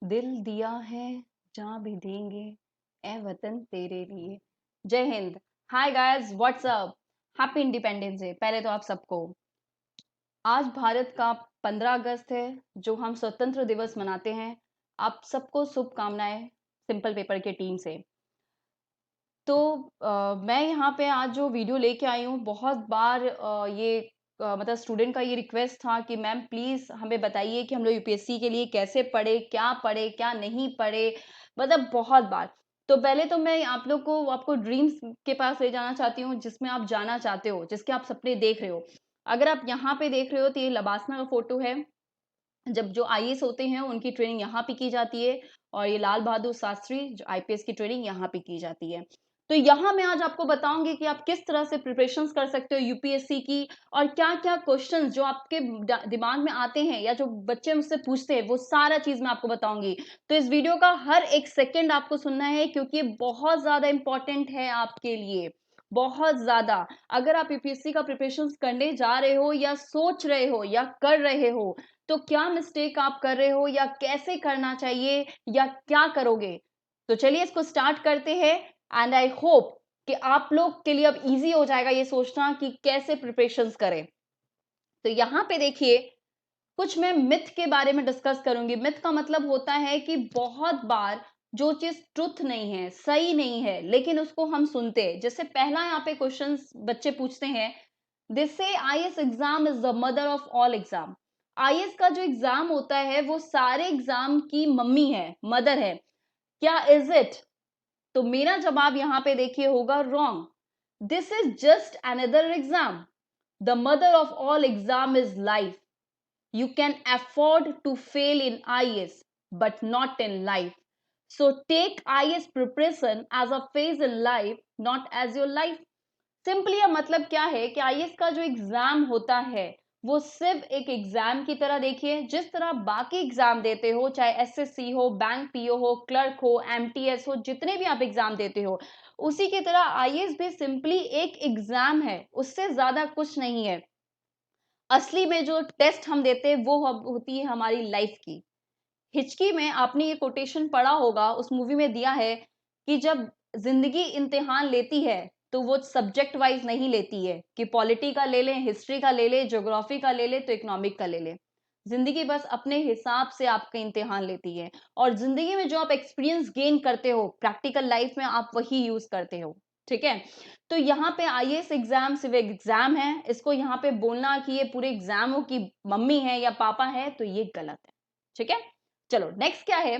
दिल दिया है जहाँ भी देंगे ए वतन तेरे लिए। जय Hind. Hi guys, what's up. Happy independence day पहले तो आप सबको। आज भारत का 15 अगस्त है जो हम स्वतंत्र दिवस मनाते हैं। आप सबको शुभकामनाएं सिंपल पेपर के टीम से। तो मैं यहाँ पे आज जो वीडियो लेके आई हूँ, बहुत बार मतलब स्टूडेंट का ये रिक्वेस्ट था कि मैम प्लीज़ हमें बताइए कि हम लोग यूपीएससी के लिए कैसे पढ़े, क्या नहीं पढ़े, मतलब बहुत बार। तो पहले तो मैं आप लोग को आपको ड्रीम्स के पास ले जाना चाहती हूँ, जिसमें आप जाना चाहते हो, जिसके आप सपने देख रहे हो। अगर आप यहाँ पे देख रहे हो तो ये लबासना का फ़ोटो है। जब जो आईएएस होते हैं उनकी ट्रेनिंग यहाँ पे की जाती है, और ये लाल बहादुर शास्त्री जो आईपीएस की ट्रेनिंग यहाँ पे की जाती है। तो यहाँ मैं आज आपको बताऊंगी कि आप किस तरह से प्रिपरेशंस कर सकते हो यूपीएससी की, और क्या-क्या क्वेश्चंस जो आपके दिमाग में आते हैं या जो बच्चे मुझसे पूछते हैं वो सारा चीज मैं आपको बताऊंगी। तो इस वीडियो का हर एक सेकंड आपको सुनना है, क्योंकि ये बहुत ज्यादा इंपॉर्टेंट है आपके लिए, बहुत ज्यादा। अगर आप यूपीएससी का प्रिपरेशंस करने जा रहे हो या सोच रहे हो या कर रहे हो, तो क्या मिस्टेक आप कर रहे हो या कैसे करना चाहिए या क्या करोगे। तो चलिए इसको स्टार्ट करते हैं। एंड आई होप कि आप लोग के लिए अब इजी हो जाएगा ये सोचना कि कैसे प्रिपरेशंस करें। तो यहाँ पे देखिए, कुछ मैं मिथ के बारे में डिस्कस करूंगी। मिथ का मतलब होता है कि बहुत बार जो चीज ट्रुथ नहीं है, सही नहीं है, लेकिन उसको हम सुनते हैं। जैसे पहला यहाँ पे क्वेश्चन बच्चे पूछते हैं, दे से IAS exam is the mother of all exam. IAS का जो एग्जाम होता है वो सारे एग्जाम की मम्मी है, मदर है। क्या इज इट? तो मेरा जवाब यहाँ पे देखिए होगा wrong. This is just another exam. The mother of all exam is life. You can afford to fail in IAS, but not in life. So take IAS preparation as a phase in life, not as your life. Simply मतलब क्या है कि IAS का जो exam होता है वो सिर्फ एक एग्जाम की तरह देखिए। जिस तरह बाकी एग्जाम देते हो, चाहे एसएससी हो, बैंक पीओ हो, क्लर्क हो, एमटीएस हो, जितने भी आप एग्जाम देते हो, उसी की तरह आईएएस भी सिंपली एक एग्जाम है, उससे ज्यादा कुछ नहीं है। असली में जो टेस्ट हम देते हैं वो होती है हमारी लाइफ की। हिचकी में आपने ये कोटेशन पढ़ा होगा, उस मूवी में दिया है कि जब जिंदगी इम्तिहान लेती है तो वो सब्जेक्ट वाइज नहीं लेती है कि पॉलिटी का ले लें, हिस्ट्री का ले लें, ज्योग्राफी का ले लें, तो इकोनॉमिक का ले लें। जिंदगी बस अपने हिसाब से आपका इम्तिहान लेती है, और जिंदगी में जो आप एक्सपीरियंस गेन करते हो प्रैक्टिकल लाइफ में, आप वही यूज करते हो। ठीक है। तो यहाँ पे आईएएस एग्जाम सिर्फ एग्जाम है, इसको यहाँ पे बोलना कि ये पूरे एग्जामों की मम्मी है या पापा है, तो ये गलत है। ठीक है। चलो नेक्स्ट क्या है।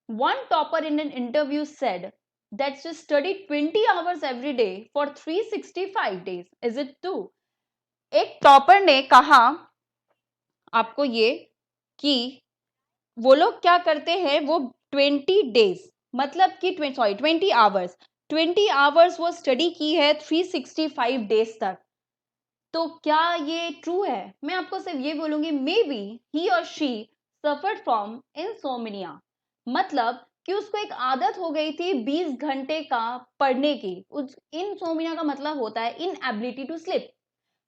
One topper in an interview said that you study 20 hours every day for 365 days. Is it true? एक टॉपर ने कहा आपको ये कि वो लोग क्या करते हैं, वो 20 डेज मतलब कि 20 आवर्स, 20 आवर्स वो स्टडी की है 365 डेज तक। तो क्या ये ट्रू है? मैं आपको सिर्फ ये बोलूंगी, मे बी ही और शी सफर्ड फ्रॉम इंसोमिनिया। मतलब कि उसको एक आदत हो गई थी 20 घंटे का पढ़ने की। इंसोमिनिया का मतलब होता है इनएबिलिटी टू स्लीप।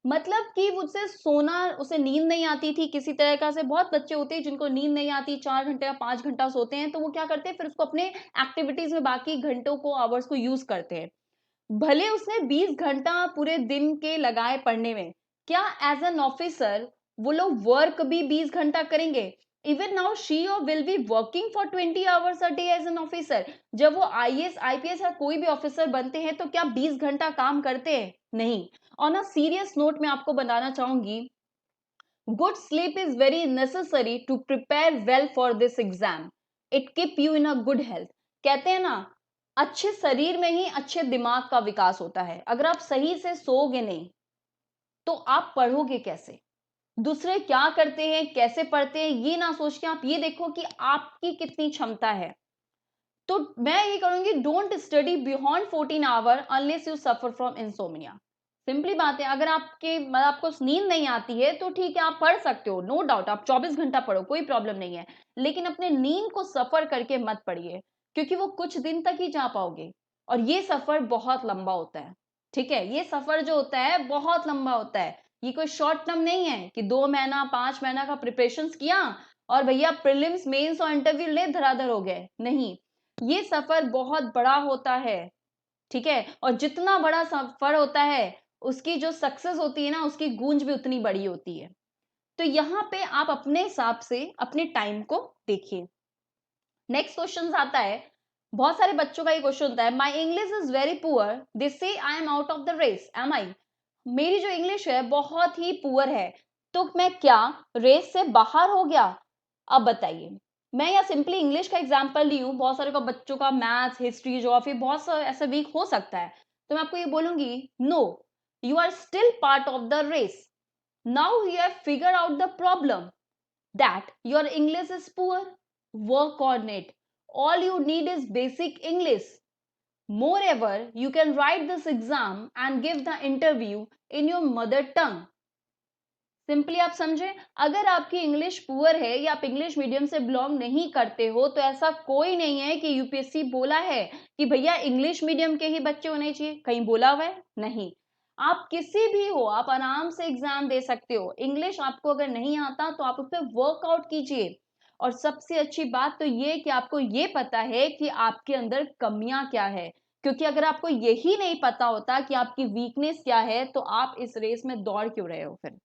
मतलब कि मुझसे सोना, उसे नींद नहीं आती थी किसी तरह का। से बहुत बच्चे होते हैं जिनको नींद नहीं आती, 4 घंटे या 5 घंटा सोते हैं, तो वो क्या करते हैं फिर उसको अपने एक्टिविटीज में बाकी घंटों को, आवर्स को यूज करते हैं। भले उसने 20 घंटा पूरे दिन के लगाए पढ़ने में, क्या एज एन ऑफिसर वो लोग वर्क भी 20 घंटा करेंगे? Even now she or will be working for 20 hours a day as an officer. जब वो आईएएस आईपीएस या कोई भी ऑफिसर बनते हैं तो क्या 20 घंटा काम करते हैं? नहीं। ऑन अ सीरियस नोट मैं आपको बताना चाहूंगी, good sleep is very necessary to prepare well for this exam. It keep you in a good health. कहते हैं ना, अच्छे शरीर में ही अच्छे दिमाग का विकास होता है। अगर आप सही से सोओगे नहीं तो आप पढ़ोगे कैसे? दूसरे क्या करते हैं, कैसे पढ़ते हैं, ये ना सोच के आप ये देखो कि आपकी कितनी क्षमता है। तो मैं ये करूंगी, don't study beyond 14 hour unless you suffer from insomnia. Simply बात है, अगर आपके मतलब आपको नींद नहीं आती है तो ठीक है, आप पढ़ सकते हो, नो डाउट, आप 24 घंटा पढ़ो, कोई प्रॉब्लम नहीं है। लेकिन अपने नींद को सफर करके मत पढ़िए, क्योंकि वो कुछ दिन तक ही जा पाओगे, और ये सफर बहुत लंबा होता है। ठीक है, ये सफर जो होता है बहुत लंबा होता है। ये कोई शॉर्ट टर्म नहीं है कि 2 महीना 5 महीना का प्रिपरेशन किया और भैया प्रीलिम्स, मेंस और इंटरव्यू ले धराधर हो गए, नहीं, ये सफर बहुत बड़ा होता है, ठीक है, और जितना बड़ा सफर होता है उसकी जो सक्सेस होती है ना, उसकी गूंज भी उतनी बड़ी होती है। तो यहाँ पे आप अपने हिसाब से अपने टाइम को देखिए। नेक्स्ट क्वेश्चन आता है, बहुत सारे बच्चों का ये क्वेश्चन होता है, my English is very poor, they say I am out of the race, am I, मेरी जो इंग्लिश है बहुत ही पुअर है, तो मैं क्या रेस से बाहर हो गया? अब बताइए, मैं यहाँ सिंपली इंग्लिश का एग्जाम्पल ली हूँ, बहुत सारे का बच्चों का मैथ्स, हिस्ट्री, ज्योग्राफी बहुत सा ऐसा वीक हो सकता है, तो मैं आपको ये बोलूंगी, no, you are still part of the race, now you have figure out the problem that your English is poor, work on it. All you need is basic English. Moreover, you can write this exam and give the interview in your mother tongue. Simply आप समझे, अगर आपकी English poor है या आप English medium से belong नहीं करते हो, तो ऐसा कोई नहीं है कि यूपीएससी बोला है कि भैया इंग्लिश मीडियम के ही बच्चे होने चाहिए, कहीं बोला हुआ है? नहीं, आप किसी भी हो, आप आराम से एग्जाम दे सकते हो। इंग्लिश आपको अगर नहीं आता तो आप उस पर वर्कआउट कीजिए, और सबसे अच्छी बात तो ये कि आपको ये पता है कि आपके अंदर कमियां क्या है, क्योंकि अगर आपको यही नहीं पता होता कि आपकी वीकनेस क्या है, तो आप इस रेस में दौड़ क्यों रहे हो फिर?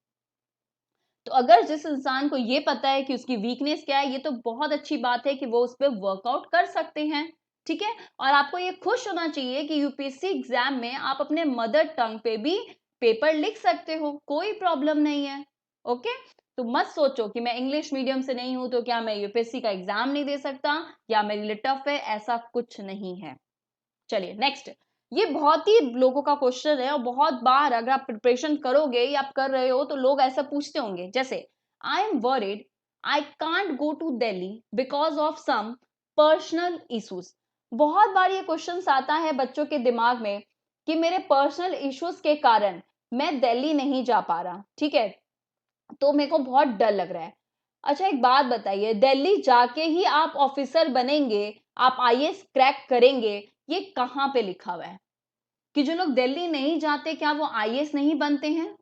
तो अगर जिस इंसान को ये पता है कि उसकी वीकनेस क्या है, ये तो बहुत अच्छी बात है कि वो उस पर वर्कआउट कर सकते हैं, ठीक है। और आपको ये खुश होना चाहिए कि यूपीएससी एग्जाम में आप अपने मदर टंग पे भी पेपर लिख सकते हो, कोई प्रॉब्लम नहीं है, ओके। तो मत सोचो कि मैं इंग्लिश मीडियम से नहीं हूं तो क्या मैं यूपीएससी का एग्जाम नहीं दे सकता या मेरे लिए टफ है, ऐसा कुछ नहीं है। चलिए नेक्स्ट, ये बहुत ही लोगों का क्वेश्चन है और बहुत बार अगर आप प्रिपरेशन करोगे या आप कर रहे हो तो लोग ऐसा पूछते होंगे, जैसे I am worried, I can't go to Delhi because of some personal issues. बहुत बार ये क्वेश्चन आता है बच्चों के दिमाग में कि मेरे पर्सनल इश्यूज के कारण मैं दिल्ली नहीं जा पा रहा, ठीक है, तो मेरे को बहुत डर लग रहा है। अच्छा एक बात बताइए, दिल्ली जाके ही आप ऑफिसर बनेंगे, आप आईएएस क्रैक करेंगे, ये कहाँ पे लिखा हुआ है? कि जो लोग दिल्ली नहीं जाते क्या वो आईएएस नहीं बनते हैं?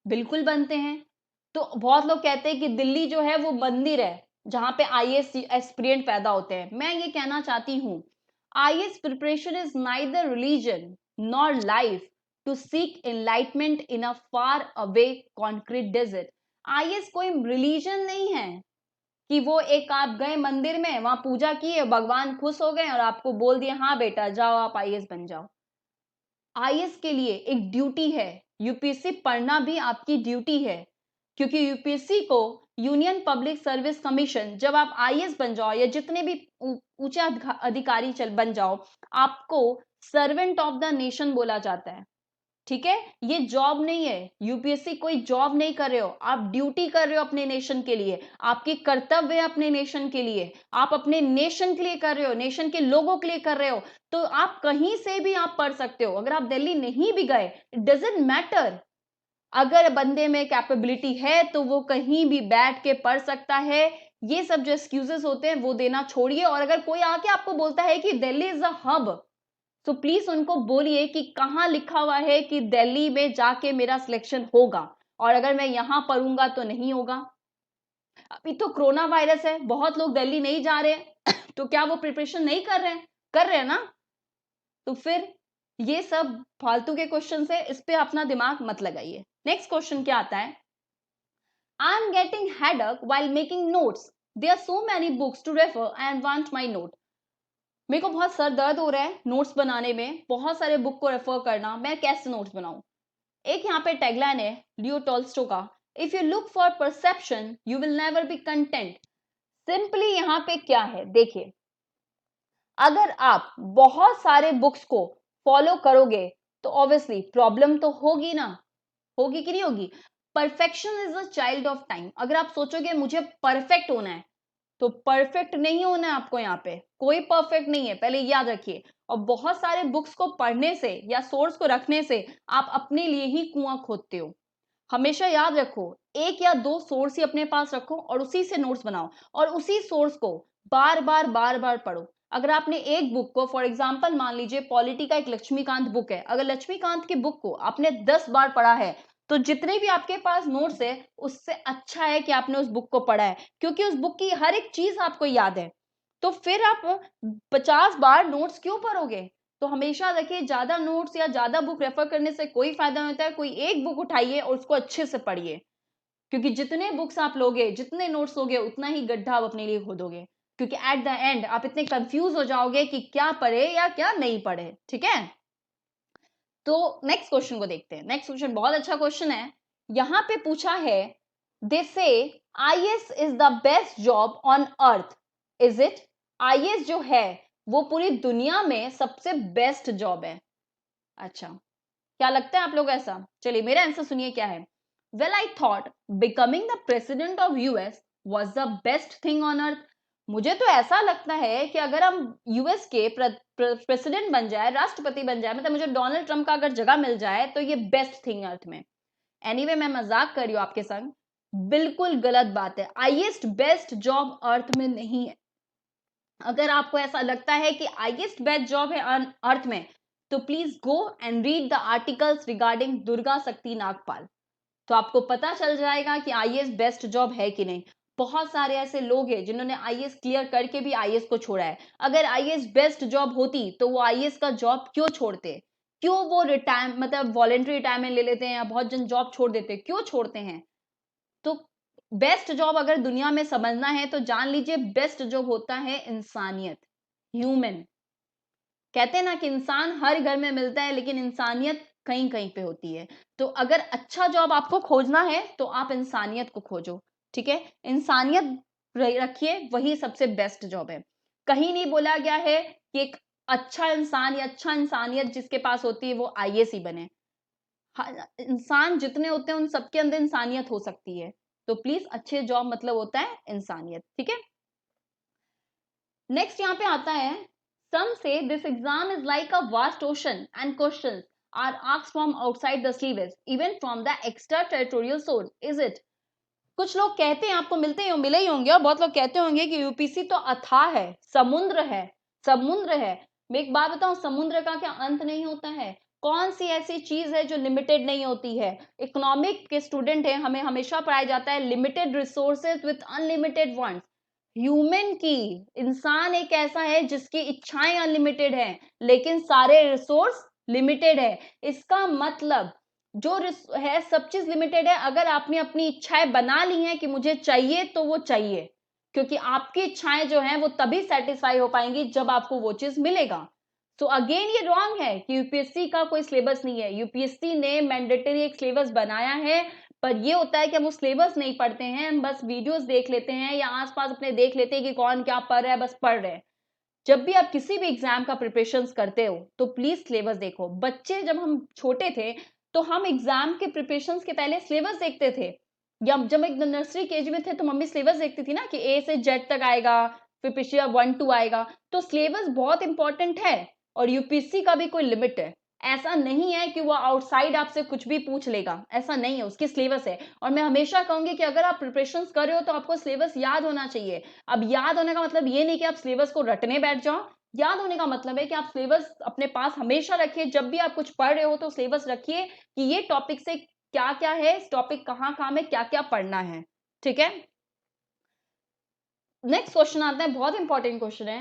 बिल्कुल बनते हैं। तो बहुत लोग कहते हैं कि दिल्ली जो है वो मंदिर है जहां पे आईएएस एस्पिरेंट पैदा होते हैं। मैं ये कहना चाहती हूँ, IAS preparation is neither religion nor life to seek enlightenment in a far away concrete desert. IAS कोई रिलीजन नहीं है कि वो एक आप गए मंदिर में, वहां पूजा की, भगवान खुश हो गए और आपको बोल दिए हाँ बेटा जाओ आप आईएएस बन जाओ। आईएएस के लिए एक ड्यूटी है, यूपीएससी पढ़ना भी आपकी ड्यूटी है, क्योंकि यूपीएससी को यूनियन पब्लिक सर्विस कमीशन, जब आप आईएएस बन जाओ या जितने भी ऊंचे अधिकारी बन जाओ, आपको सर्वेंट ऑफ द नेशन बोला जाता है, ठीक है। ये जॉब नहीं है, यूपीएससी कोई जॉब नहीं कर रहे हो, आप ड्यूटी कर रहे हो अपने नेशन के लिए, आपकी कर्तव्य है अपने नेशन के लिए, आप अपने नेशन के लिए कर रहे हो, नेशन के लोगों के लिए कर रहे हो। तो आप कहीं से भी आप पढ़ सकते हो, अगर आप दिल्ली नहीं भी गए इट डजेंट मैटर, अगर बंदे में कैपेबिलिटी है तो वो कहीं भी बैठ के पढ़ सकता है। ये सब जो एक्सक्यूजेस होते हैं वो देना छोड़िए, और अगर कोई आके आपको बोलता है कि दिल्ली इज अ हब, तो प्लीज उनको बोलिए कि कहां लिखा हुआ है कि दिल्ली में जाके मेरा सिलेक्शन होगा, और अगर मैं यहां पढ़ूंगा तो नहीं होगा। अभी तो कोरोना वायरस है, बहुत लोग दिल्ली नहीं जा रहे हैं तो क्या वो प्रिपरेशन नहीं कर रहे हैं? कर रहे हैं ना। तो फिर ये सब फालतू के क्वेश्चन है, इस पे अपना दिमाग मत लगाइए। नेक्स्ट क्वेश्चन क्या आता है, I am getting headache while making notes, there are so many books to refer and want my note. मेरे को बहुत सर दर्द हो रहा है नोट्स बनाने में, बहुत सारे बुक को रेफर करना, मैं कैसे नोट्स बनाऊं? एक यहाँ पे टैगलाइन है लियो टॉल्स्टो का, if you look for perception you will never be content. Simply यहाँ पे क्या है, देखिए, अगर आप बहुत सारे बुक्स को फॉलो करोगे तो ऑब्वियसली प्रॉब्लम तो होगी ना, होगी कि नहीं होगी? Perfection is a child of time. अगर आप सोचोगे मुझे परफेक्ट होना है, तो परफेक्ट नहीं होना है आपको, यहाँ पे कोई परफेक्ट नहीं है, पहले याद रखिए। और बहुत सारे बुक्स को पढ़ने से या सोर्स को रखने से आप अपने लिए ही कुआं खोदते हो। हमेशा याद रखो, एक या दो सोर्स ही अपने पास रखो और उसी से नोट्स बनाओ, और उसी सोर्स को बार बार पढ़ो। अगर आपने एक बुक को, फॉर एग्जाम्पल मान लीजिए पॉलिटी का एक लक्ष्मीकांत बुक है, अगर लक्ष्मीकांत की बुक को आपने 10 बार पढ़ा है तो जितने भी आपके पास नोट्स है उससे अच्छा है कि आपने उस बुक को पढ़ा है, क्योंकि उस बुक की हर एक चीज आपको याद है। तो फिर आप 50 बार नोट्स क्यों पढ़ोगे? तो हमेशा देखिए, ज्यादा नोट्स या ज्यादा बुक रेफर करने से कोई फायदा नहीं होता है। कोई एक बुक उठाइए और उसको अच्छे से पढ़िए, क्योंकि जितने बुक्स आप लोगे, जितने नोट्स लोगे, उतना ही गड्ढा आप अपने लिए खोदोगे, क्योंकि एट द एंड आप इतने कंफ्यूज हो जाओगे कि क्या पढ़े या क्या नहीं पढ़े। ठीक है, तो नेक्स्ट क्वेश्चन को देखते हैं। नेक्स्ट क्वेश्चन बहुत अच्छा क्वेश्चन है। यहां पे पूछा है, दे से IAS is the best job on earth, is it? IAS जो है वो पूरी दुनिया में सबसे बेस्ट जॉब है। अच्छा, क्या लगता है आप लोग ऐसा? चलिए मेरा आंसर सुनिए क्या है। Well I thought becoming the president of US was the best thing on earth. मुझे तो ऐसा लगता है कि अगर हम यूएस के प्रेसिडेंट बन जाए, राष्ट्रपति बन जाए, मतलब मुझे डोनाल्ड ट्रंप का अगर जगह मिल जाए तो ये बेस्ट थिंग अर्थ में। एनीवे, मैं मजाक कर रही हूँ आपके संग, बिल्कुल गलत बात है। आईएस्ट बेस्ट जॉब अर्थ में नहीं है। अगर आपको ऐसा लगता है कि आईएस्ट बेस्ट जॉब है अर्थ में, तो please go and read the articles regarding Durga शक्ति नागपाल। तो आपको पता चल जाएगा कि आईएएस बेस्ट जॉब है कि नहीं। बहुत सारे ऐसे लोग हैं जिन्होंने आईएएस क्लियर करके भी आईएएस को छोड़ा है। अगर आईएएस बेस्ट जॉब होती तो वो आईएएस का जॉब क्यों छोड़ते? क्यों वो रिटायर, मतलब वॉलेंट्री रिटायरमेंट ले लेते हैं, या बहुत जन जॉब छोड़ देते, क्यों छोड़ते हैं? तो बेस्ट जॉब अगर दुनिया में समझना है तो जान लीजिए, बेस्ट जॉब होता है इंसानियत, ह्यूमन। कहते हैं ना कि इंसान हर घर में मिलता है, लेकिन इंसानियत कहीं कहीं पे होती है। तो अगर अच्छा जॉब आपको खोजना है तो आप इंसानियत को खोजो। ठीक है, इंसानियत रखिए, वही सबसे बेस्ट जॉब है। कहीं नहीं बोला गया है कि एक अच्छा इंसान या अच्छा इंसानियत जिसके पास होती है वो आईएएस ही बने। इंसान जितने होते हैं उन सबके अंदर इंसानियत हो सकती है। तो प्लीज, अच्छे जॉब मतलब होता है इंसानियत। ठीक है, नेक्स्ट यहाँ पे आता है, some say this exam is like a vast ocean and questions are asked from outside the syllabus, even from the extra territorial source, is it? कुछ लोग कहते हैं, आपको मिले ही होंगे, और बहुत लोग कहते होंगे कि यूपीसी तो अथाह है, समुद्र है, समुद्र है। मैं एक बात बताऊं, समुद्र का क्या अंत नहीं होता है? कौन सी ऐसी चीज है जो लिमिटेड नहीं होती है? इकोनॉमिक के स्टूडेंट है, हमें हमेशा पढ़ाया जाता है limited resources with unlimited ones. Human की, इंसान एक ऐसा है जिसकी इच्छाएं अनलिमिटेड है, लेकिन सारे रिसोर्स लिमिटेड है। इसका मतलब जो है, सब चीज लिमिटेड है। अगर आपने अपनी इच्छाएं बना ली हैं कि मुझे चाहिए, तो वो चाहिए, क्योंकि आपकी इच्छाएं जो हैं वो तभी सेटिस्फाई हो पाएंगी जब आपको वो चीज मिलेगा। तो अगेन ये रॉन्ग है कि यूपीएससी का कोई सिलेबस नहीं है। यूपीएससी ने मैंडेटरी एक सिलेबस बनाया है, पर ये होता है कि हम वो सिलेबस नहीं पढ़ते हैं, हम बस वीडियोस देख लेते हैं या आसपास अपने देख लेते हैं कि कौन क्या पढ़ रहा है, बस पढ़ रहे हैं। जब भी आप किसी भी एग्जाम का प्रिपरेशन करते हो तो प्लीज सिलेबस देखो। बच्चे जब हम छोटे थे तो हम एग्जाम के प्रिपरेशन के पहले सिलेबस देखते थे, या जब एक नर्सरी केजी में थे तो मम्मी सिलेबस देखती थी ना कि ए से जेड तक आएगा, फिर पिछले 1 2 आएगा। तो सिलेबस बहुत इंपॉर्टेंट है, और यूपीएससी का भी कोई लिमिट है। ऐसा नहीं है कि वो आउटसाइड आपसे कुछ भी पूछ लेगा, ऐसा नहीं है, उसकी सिलेबस है। और मैं हमेशा कहूंगी कि अगर आप प्रिपरेशन कर रहे हो तो आपको सिलेबस याद होना चाहिए। अब याद होने का मतलब ये नहीं कि आप सिलेबस को रटने बैठ जाओ। याद होने का मतलब है कि आप सिलेबस अपने पास हमेशा रखिए। जब भी आप कुछ पढ़ रहे हो तो सिलेबस रखिए कि ये टॉपिक से क्या क्या है, इस टॉपिक कहाँ कहाँ में क्या क्या पढ़ना है। ठीक है, नेक्स्ट क्वेश्चन आता है, बहुत इंपॉर्टेंट क्वेश्चन है।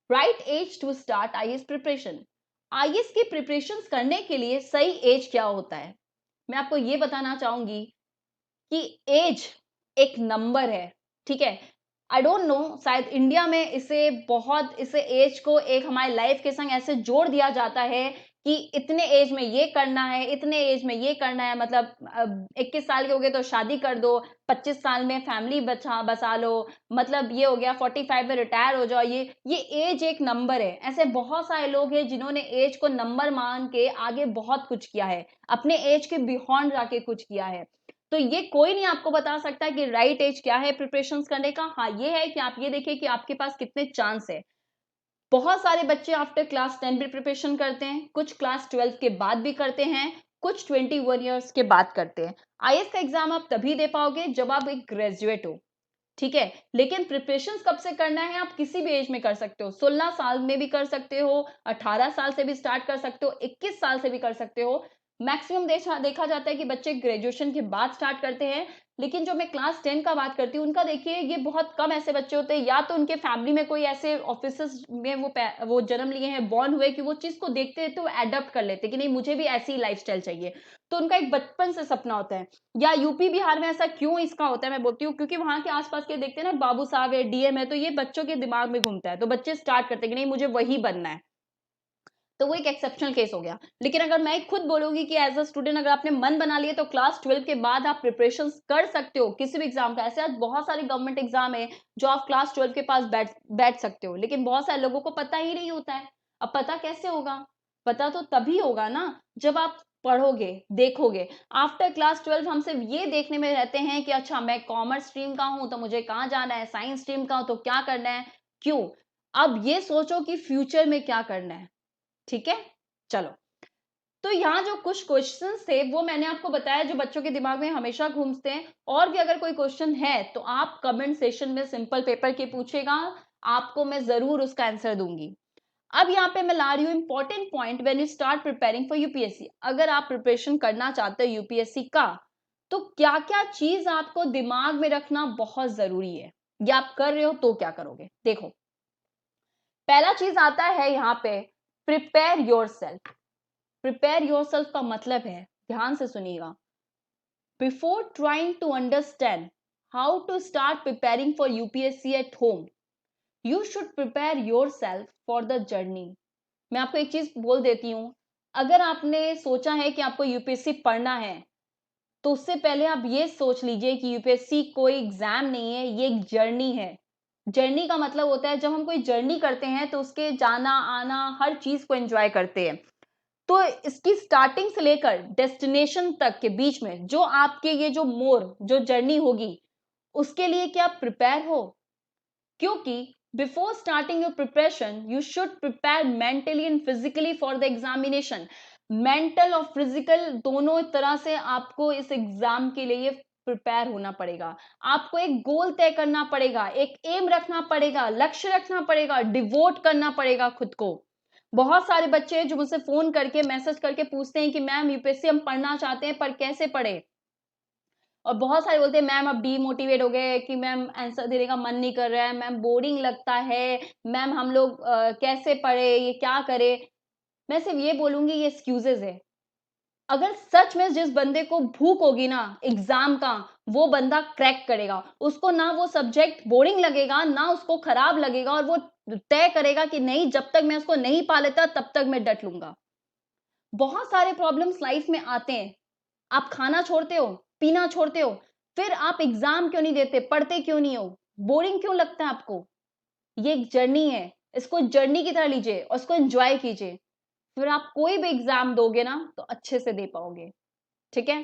Right age to start IAS preparation. IAS की प्रिपरेशन करने के लिए सही एज क्या होता है? मैं आपको ये बताना चाहूंगी कि एज एक नंबर है। ठीक है, आई डोंट नो, शायद इंडिया में इसे एज को एक हमारी लाइफ के संग ऐसे जोड़ दिया जाता है कि इतने एज में ये करना है, इतने एज में ये करना है। मतलब 21 साल के हो गए तो शादी कर दो, 25 साल में फैमिली बसा लो, मतलब ये हो गया 45 में रिटायर हो जाओ। ये एज एक नंबर है। ऐसे बहुत सारे लोग हैं जिन्होंने एज को नंबर मान के आगे बहुत कुछ किया है, अपने एज के बियॉन्ड जाके कुछ किया है। तो ये कोई नहीं आपको बता सकता कि राइट एज क्या है प्रिपरेशन करने का। हाँ, ये है कि आप ये देखिए कि आपके पास कितने चांस है। बहुत सारे बच्चे आफ्टर क्लास 10 भी प्रिपरेशन करते हैं, कुछ क्लास 12 के बाद भी करते हैं, कुछ 21 ईयर्स के बाद करते हैं। आईएएस का एग्जाम आप तभी दे पाओगे जब आप एक ग्रेजुएट हो। ठीक है, लेकिन प्रिपरेशन कब से करना है? आप किसी भी एज में कर सकते हो, 16 साल में भी कर सकते हो, 18 साल से भी स्टार्ट कर सकते हो, 21 साल से भी कर सकते हो। मैक्सिमम देखा जाता है कि बच्चे ग्रेजुएशन के बाद स्टार्ट करते हैं, लेकिन जो मैं क्लास 10 का बात करती हूँ उनका देखिए, ये बहुत कम ऐसे बच्चे होते हैं, या तो उनके फैमिली में कोई ऐसे ऑफिसर्स में वो जन्म लिए हैं, बॉर्न हुए कि वो चीज को देखते हैं तो वो एडप्ट कर लेते हैं कि नहीं मुझे भी ऐसी ही लाइफस्टाइल चाहिए। तो उनका एक बचपन से सपना होता है। या यूपी बिहार में ऐसा क्यों इसका होता है मैं बोलती हूँ, क्योंकि वहां के आसपास के देखते हैं ना, बाबू साहब है, डीएम है, तो ये बच्चों के दिमाग में घूमता है, तो बच्चे स्टार्ट करते हैं कि नहीं मुझे वही बनना है। तो वो एक एक्सेप्शनल केस हो गया। लेकिन अगर मैं खुद बोलूंगी कि एज अ स्टूडेंट अगर आपने मन बना लिया तो क्लास 12 के बाद आप प्रिपरेशन कर सकते हो किसी भी एग्जाम का। ऐसे आज बहुत सारे गवर्नमेंट एग्जाम है जो आप क्लास 12 के पास बैठ सकते हो, लेकिन बहुत सारे लोगों को पता ही नहीं होता है। अब पता कैसे होगा? पता तो तभी होगा ना जब आप पढ़ोगे, देखोगे। आफ्टर क्लास 12 हम सिर्फ ये देखने में रहते हैं कि अच्छा मैं कॉमर्स स्ट्रीम का हूं तो मुझे कहाँ जाना है, साइंस स्ट्रीम का हूं तो क्या करना है। क्यों? अब ये सोचो कि फ्यूचर में क्या करना है। ठीक है, चलो। तो यहाँ जो कुछ क्वेश्चंस थे वो मैंने आपको बताया जो बच्चों के दिमाग में हमेशा घूमते हैं। और भी अगर कोई क्वेश्चन है तो आप कमेंट सेशन में सिंपल पेपर के पूछेगा, आपको मैं जरूर उसका आंसर दूंगी। अब यहाँ पे मैं ला रही हूँ important point when you start preparing for UPSC. अगर आप प्रिपरेशन करना चाहते हो यूपीएससी का, तो क्या क्या चीज आपको दिमाग में रखना बहुत जरूरी है, या आप कर रहे हो तो क्या करोगे। देखो, पहला चीज आता है यहाँ पे, prepare yourself. Prepare yourself का मतलब है, ध्यान से सुनिएगा, before trying to understand how to start preparing for UPSC at home, you should prepare yourself for the journey. मैं आपको एक चीज बोल देती हूँ, अगर आपने सोचा है कि आपको यूपीएससी पढ़ना है, तो उससे पहले आप ये सोच लीजिए कि यूपीएससी कोई एग्जाम नहीं है, ये एक जर्नी है। जर्नी का मतलब होता है जब हम कोई जर्नी करते हैं तो उसके जाना आना हर चीज को एंजॉय करते हैं। तो इसकी स्टार्टिंग से लेकर डेस्टिनेशन तक के बीच में जो आपके ये जो जो जर्नी होगी, उसके लिए क्या आप प्रिपेयर हो? क्योंकि before starting your preparation you should prepare mentally and physically for the examination. Mental और फिजिकल दोनों तरह से आपको इस एग्जाम के लिए प्रिपेयर होना पड़ेगा। आपको एक गोल तय करना पड़ेगा, एक एम रखना पड़ेगा, लक्ष्य रखना पड़ेगा, डिवोट करना पड़ेगा खुद को। बहुत सारे बच्चे जो मुझसे फोन करके मैसेज करके पूछते हैं कि मैम यूपीएससी हम पढ़ना चाहते हैं पर कैसे पढ़े। और बहुत सारे बोलते हैं मैम अब डीमोटिवेट हो गए कि मैम आंसर देने का मन नहीं कर रहा है, मैम बोरिंग लगता है, मैम हम लोग कैसे पढ़े, ये क्या करे। मैं सिर्फ ये बोलूंगी ये एक्सक्यूजेज है। अगर सच में जिस बंदे को भूख होगी ना एग्जाम का, वो बंदा क्रैक करेगा। उसको ना वो सब्जेक्ट बोरिंग लगेगा ना उसको खराब लगेगा, और वो तय करेगा कि नहीं जब तक मैं उसको नहीं पा लेता तब तक मैं डट लूंगा। बहुत सारे प्रॉब्लम्स लाइफ में आते हैं। आप खाना छोड़ते हो, पीना छोड़ते हो, फिर आप एग्जाम क्यों नहीं देते, पढ़ते क्यों नहीं हो, बोरिंग क्यों लगता है आपको? ये एक जर्नी है, इसको जर्नी की तरह लीजिए और इसको एंजॉय कीजिए। फिर आप कोई भी एग्जाम दोगे ना तो अच्छे से दे पाओगे। ठीक है।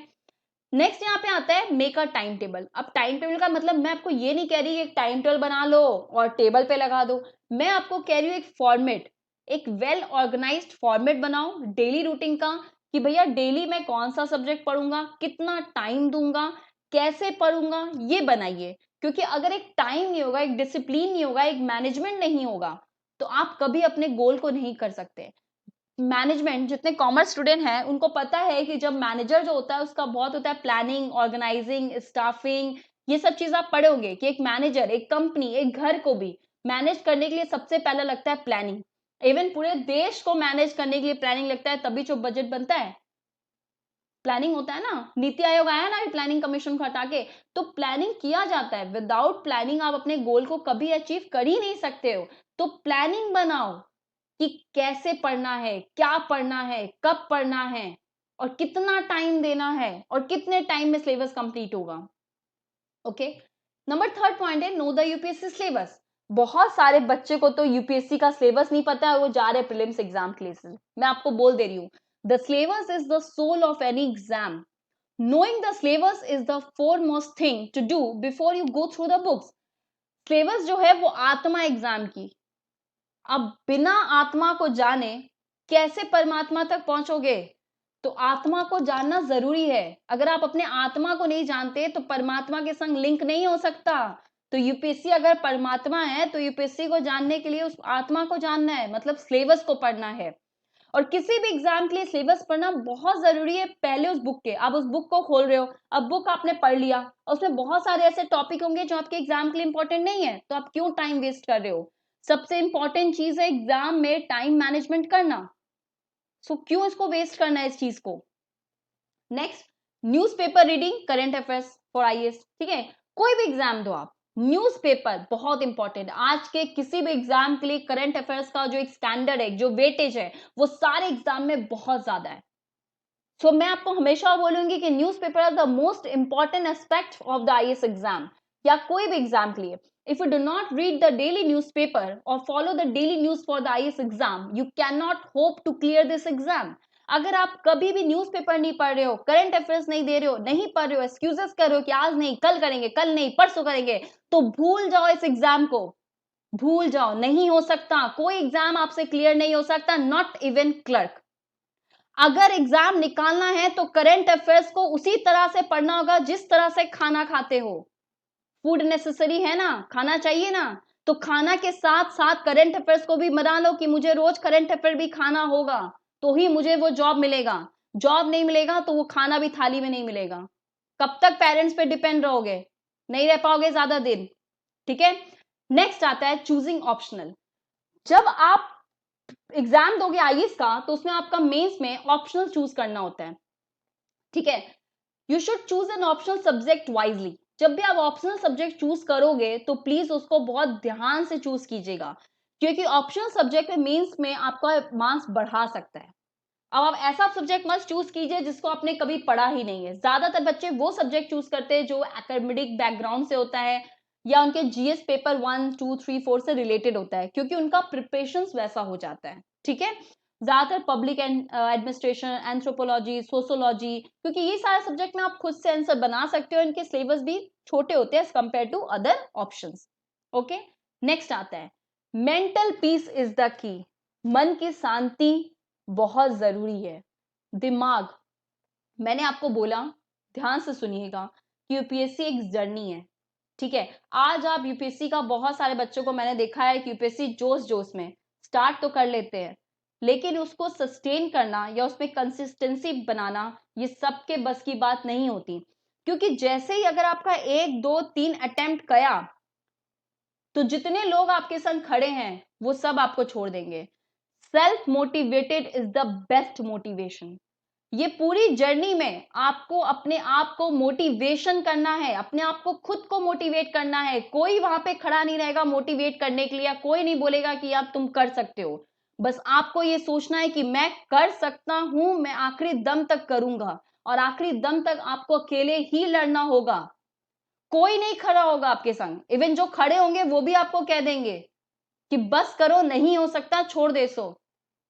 नेक्स्ट यहाँ पे आता है मेक अ टाइम टेबल। अब टाइम टेबल का मतलब मैं आपको ये नहीं कह रही एक टाइम टेबल बना लो और टेबल पे लगा दो। मैं आपको कह रही हूँ एक फॉर्मेट, एक वेल ऑर्गेनाइज्ड फॉर्मेट बनाओ डेली रूटीन का, कि भैया डेली मैं कौन सा सब्जेक्ट पढ़ूंगा, कितना टाइम दूंगा, कैसे पढ़ूंगा, ये बनाइए। क्योंकि अगर एक टाइम नहीं होगा, एक डिसिप्लिन नहीं होगा, एक मैनेजमेंट नहीं होगा, तो आप कभी अपने गोल को नहीं कर सकते। मैनेजमेंट जितने कॉमर्स स्टूडेंट हैं उनको पता है कि जब मैनेजर जो होता है उसका बहुत होता है प्लानिंग, ऑर्गेनाइजिंग, स्टाफिंग। ये सब चीज आप पढ़े होंगे कि एक मैनेजर एक कंपनी एक घर को भी मैनेज करने के लिए सबसे पहले लगता है प्लानिंग। इवन पूरे देश को मैनेज करने के लिए प्लानिंग लगता है, तभी जो बजट बनता है प्लानिंग होता है ना। नीति आयोग आया ना प्लानिंग कमीशन को हटा के, तो प्लानिंग किया जाता है। विदाउट प्लानिंग आप अपने गोल को कभी अचीव कर ही नहीं सकते हो। तो प्लानिंग बनाओ कि कैसे पढ़ना है, क्या पढ़ना है, कब पढ़ना है, और कितना टाइम देना है, और कितने टाइम में सिलेबस कंप्लीट होगा। ओके। नंबर थर्ड पॉइंट है नो द यूपीएससी सिलेबस। बहुत सारे बच्चे को तो यूपीएससी का सिलेबस नहीं पता है, वो जा रहे प्रीलिम्स एग्जाम के लिए। मैं आपको बोल दे रही हूँ, the syllabus is the soul of any exam. Knowing the syllabus is the foremost thing to do before you go through the books. Syllabus जो है वो आत्मा एग्जाम की। अब बिना आत्मा को जाने कैसे परमात्मा तक पहुंचोगे? तो आत्मा को जानना जरूरी है। अगर आप अपने आत्मा को नहीं जानते तो परमात्मा के संग लिंक नहीं हो सकता। तो यूपीएससी अगर परमात्मा है तो यूपीएससी को जानने के लिए उस आत्मा को जानना है, मतलब सिलेबस को पढ़ना है। और किसी भी एग्जाम के लिए सिलेबस पढ़ना बहुत जरूरी है। पहले उस बुक के, आप उस बुक को खोल रहे हो, अब बुक आपने पढ़ लिया और उसमें बहुत सारे ऐसे टॉपिक होंगे जो आपके एग्जाम के लिए इंपॉर्टेंट नहीं है, तो आप क्यों टाइम वेस्ट कर रहे हो? सबसे इंपॉर्टेंट चीज है एग्जाम में टाइम मैनेजमेंट करना, सो क्यों इसको वेस्ट करना है इस चीज को? Next, newspaper reading current affairs for IAS. ठीक है, कोई भी एग्जाम दो आप, न्यूज़पेपर बहुत इंपॉर्टेंट। आज के किसी भी एग्जाम के लिए करंट अफेयर्स का जो एक स्टैंडर्ड है, जो वेटेज है, वो सारे एग्जाम में बहुत ज्यादा है। सो मैं आपको हमेशा बोलूंगी कि newspaper are the most important aspect of the IAS exam, या कोई भी एग्जाम के लिए। If you do not read the daily newspaper or follow the daily news for the IAS exam, you cannot hope to clear this exam. अगर आप कभी भी newspaper नहीं पढ़ रहे हो, करंट अफेयर्स नहीं दे रहे हो, नहीं पढ़ रहे हो, एक्सक्यूजेस कर रहे हो कि आज नहीं, कल करेंगे, कल नहीं, परसों करेंगे, तो भूल जाओ इस एग्जाम को, भूल जाओ। नहीं हो सकता, कोई एग्जाम आपसे क्लियर नहीं हो सकता, नॉट इवन क्लर्क। अगर एग्जाम निकालना है तो करंट अफेयर्स को उसी तरह से पढ़ना होगा जिस तरह से खाना खाते हो। फूड नेसेसरी है ना, खाना चाहिए ना, तो खाना के साथ साथ करंट अफेयर्स को भी बना लो कि मुझे रोज करंट अफेयर भी खाना होगा, तो ही मुझे वो जॉब मिलेगा। जॉब नहीं मिलेगा तो वो खाना भी थाली में नहीं मिलेगा। कब तक पेरेंट्स पे डिपेंड रहोगे? नहीं रह पाओगे ज्यादा दिन। ठीक है, नेक्स्ट आता है चूजिंग ऑप्शनल। जब आप एग्जाम दोगे आईएएस का, तो उसमें आपका मेंस में ऑप्शनल चूज करना होता है। ठीक है, you should choose an optional subject wisely. जब भी आप ऑप्शनल सब्जेक्ट चूज करोगे तो प्लीज उसको बहुत ध्यान से चूज कीजिएगा, क्योंकि ऑप्शनल सब्जेक्ट में मेंस में आपका मार्क्स बढ़ा सकता है। अब आप ऐसा सब्जेक्ट मत चूज कीजिए जिसको आपने कभी पढ़ा ही नहीं है। ज्यादातर बच्चे वो सब्जेक्ट चूज करते हैं जो एकेडमिक बैकग्राउंड से होता है या उनके जीएस पेपर 1, 2, 3, 4 से रिलेटेड होता है, क्योंकि उनका प्रिपरेशन वैसा हो जाता है। ठीक है, ज्यादातर पब्लिक एडमिनिस्ट्रेशन, एंथ्रोपोलॉजी, सोशोलॉजी, क्योंकि ये सारे सब्जेक्ट में आप खुद से आंसर बना सकते हो, इनके सिलेबस भी छोटे होते हैं compare to other options. Okay, next आता है mental peace is the key. मन की शांति बहुत जरूरी है। दिमाग, मैंने आपको बोला, ध्यान से सुनिएगा कि यूपीएससी एक जर्नी है। ठीक है, आज आप यूपीएससी का, बहुत सारे बच्चों को मैंने देखा है कि यूपीएससी जोश जोश में स्टार्ट तो कर लेते हैं, लेकिन उसको सस्टेन करना या उसमें कंसिस्टेंसी बनाना, ये सबके बस की बात नहीं होती। क्योंकि जैसे ही अगर आपका 1, 2, 3 अटेम्प्ट गया, तो जितने लोग आपके संग खड़े हैं वो सब आपको छोड़ देंगे। Self motivated is the best motivation. ये पूरी जर्नी में आपको अपने आप को मोटिवेशन करना है, अपने आप को खुद को मोटिवेट करना है। कोई वहां पे खड़ा नहीं रहेगा मोटिवेट करने के लिए, कोई नहीं बोलेगा कि आप तुम कर सकते हो। बस आपको ये सोचना है कि मैं कर सकता हूं, मैं आखिरी दम तक करूंगा, और आखिरी दम तक आपको अकेले ही लड़ना होगा। कोई नहीं खड़ा होगा आपके संग, इवन जो खड़े होंगे वो भी आपको कह देंगे कि बस करो, नहीं हो सकता, छोड़ दे सो।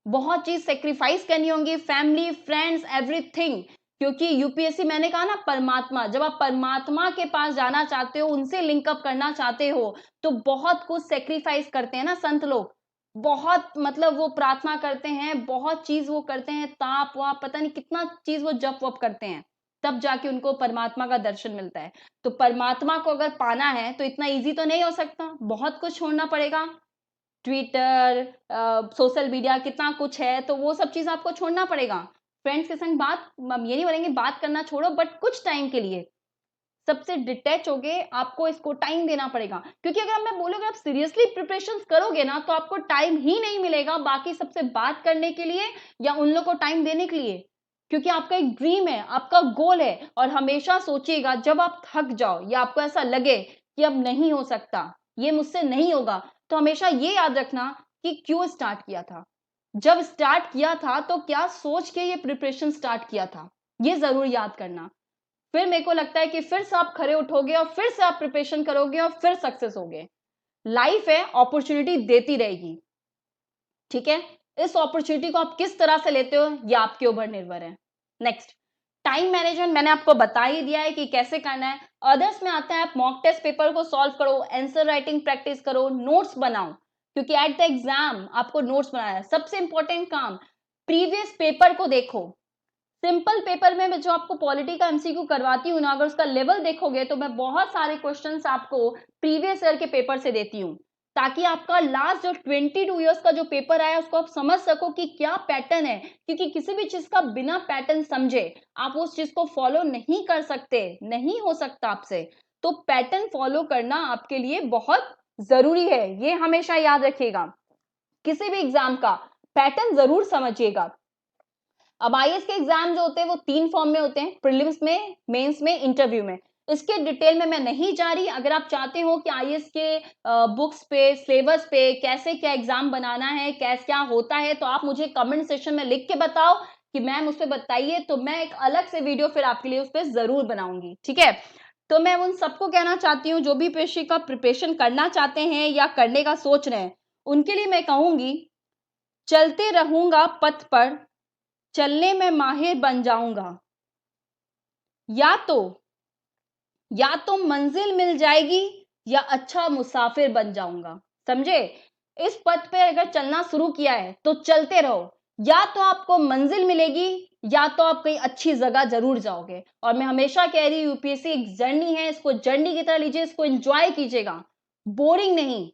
बहुत चीज सेक्रीफाइस करनी होगी, फैमिली, फ्रेंड्स, एवरीथिंग। क्योंकि यूपीएससी, मैंने कहा ना, परमात्मा, जब आप परमात्मा के पास जाना चाहते हो, उनसे लिंकअप करना चाहते हो, तो बहुत कुछ सेक्रीफाइस करते हैं ना संत लोग। बहुत, मतलब वो प्रार्थना करते हैं, बहुत चीज वो करते हैं, ताप वाप, पता नहीं कितना चीज वो जप वप करते हैं, तब जाके उनको परमात्मा का दर्शन मिलता है। तो परमात्मा को अगर पाना है तो इतना इजी तो नहीं हो सकता, बहुत कुछ छोड़ना पड़ेगा। ट्विटर, सोशल मीडिया, कितना कुछ है, तो वो सब चीज आपको छोड़ना पड़ेगा। फ्रेंड्स के संग बात, हम ये नहीं बोलेंगे बात करना छोड़ो, बट कुछ टाइम के लिए सबसे डिटैच हो गए, आपको इसको टाइम देना पड़ेगा। क्योंकि अगर मैं बोलूंगा आप सीरियसली प्रिपरेशन करोगे ना, तो आपको टाइम ही नहीं मिलेगा बाकी सबसे बात करने के लिए या उन लोग को टाइम देने के लिए। क्योंकि आपका एक ड्रीम है, आपका गोल है, और हमेशा सोचिएगा जब आप थक जाओ या आपको ऐसा लगे कि अब नहीं हो सकता, ये मुझसे नहीं होगा, तो हमेशा ये याद रखना कि क्यों स्टार्ट किया था, जब स्टार्ट किया था तो क्या सोच के ये प्रिपरेशन स्टार्ट किया था, ये जरूर याद करना। फिर मेरे को लगता है कि फिर से आप खड़े उठोगे और फिर से आप प्रिपरेशन करोगे और फिर सक्सेस होगे। लाइफ है, अपॉर्चुनिटी देती रहेगी। ठीक है, इस अपॉर्चुनिटी को आप किस तरह से लेते हो ये आपके ऊपर निर्भर है। नेक्स्ट, टाइम मैनेजमेंट मैंने आपको बता ही दिया है कि कैसे करना है। अदर्स में आता है आप मॉक टेस्ट पेपर को सॉल्व करो, आंसर राइटिंग प्रैक्टिस करो, नोट्स बनाओ, क्योंकि एट द एग्जाम आपको नोट्स बनाना है। सबसे इंपॉर्टेंट काम, प्रीवियस पेपर को देखो। सिंपल पेपर में मैं जो आपको पॉलिटी का एमसीक्यू करवाती हूँ ना, अगर उसका लेवल देखोगे तो मैं बहुत सारे क्वेश्चंस आपको प्रीवियस ईयर के पेपर से देती हूँ। ताकि आपका लास्ट जो 22 ईयर्स का जो पेपर आया उसको आप समझ सको कि क्या पैटर्न है, क्योंकि किसी भी चीज का बिना पैटर्न समझे आप उस चीज को फॉलो नहीं कर सकते, नहीं हो सकता आपसे। तो पैटर्न फॉलो करना आपके लिए बहुत जरूरी है, ये हमेशा याद रखिएगा। किसी भी एग्जाम का पैटर्न जरूर समझिएगा। अब आईएएस के एग्जाम जो होते हैं वो 3 फॉर्म में होते हैं, प्रीलिम्स में, मेंस में, इंटरव्यू में। इसके डिटेल में मैं नहीं जा रही। अगर आप चाहते हो कि आईएएस के बुक्स पे, सिलेबस पे कैसे क्या एग्जाम बनाना है, कैसे क्या होता है, तो आप मुझे कमेंट सेक्शन में लिख के बताओ कि मैम उस पर बताइए, तो मैं एक अलग से वीडियो फिर आपके लिए उस पर जरूर बनाऊंगी, ठीक है। तो मैं उन सबको कहना चाहती हूँ जो भी परीक्षा का प्रिपरेशन करना चाहते हैं या करने का सोच रहे हैं, उनके लिए मैं कहूंगी, चलते रहूंगा पथ पर, चलने में माहिर बन जाऊंगा, या तो मंजिल मिल जाएगी या अच्छा मुसाफिर बन जाऊंगा। समझे? इस पथ पे अगर चलना शुरू किया है तो चलते रहो, या तो आपको मंजिल मिलेगी या तो आप कहीं अच्छी जगह जरूर जाओगे। और मैं हमेशा कह रही हूँ, यूपीएससी एक जर्नी है, इसको जर्नी की तरह लीजिए, इसको एंजॉय कीजिएगा, बोरिंग नहीं,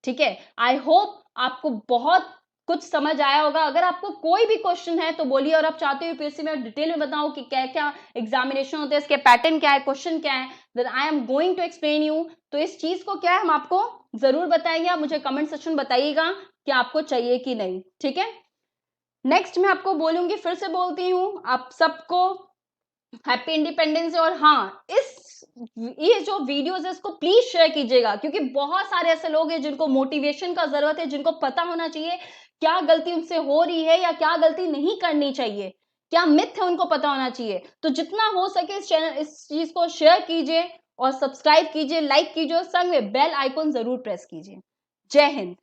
ठीक है। आई होप आपको बहुत कुछ समझ आया होगा। अगर आपको कोई भी क्वेश्चन है तो बोलिए, और आप चाहते हो यूपीएससी में डिटेल में बताऊं कि क्या क्या एग्जामिनेशन होते हैं, इसके पैटर्न क्या है, क्वेश्चन क्या है, then I am going to explain you. तो इस चीज को क्या है, हम आपको जरूर बताएंगे। आप मुझे कमेंट सेक्शन बताइएगा कि आपको चाहिए कि नहीं, ठीक है। नेक्स्ट मैं आपको बोलूंगी, फिर से बोलती हूँ आप सबको हैप्पी इंडिपेंडेंस डे। और हाँ, ये जो वीडियोस है इसको प्लीज शेयर कीजिएगा, क्योंकि बहुत सारे ऐसे लोग हैं जिनको मोटिवेशन का जरूरत है, जिनको पता होना चाहिए क्या गलती उनसे हो रही है या क्या गलती नहीं करनी चाहिए, क्या मिथ है उनको पता होना चाहिए। तो जितना हो सके इस चैनल, इस चीज को शेयर कीजिए और सब्सक्राइब कीजिए, लाइक कीजिए और संग में बेल आइकन जरूर प्रेस कीजिए। जय हिंद।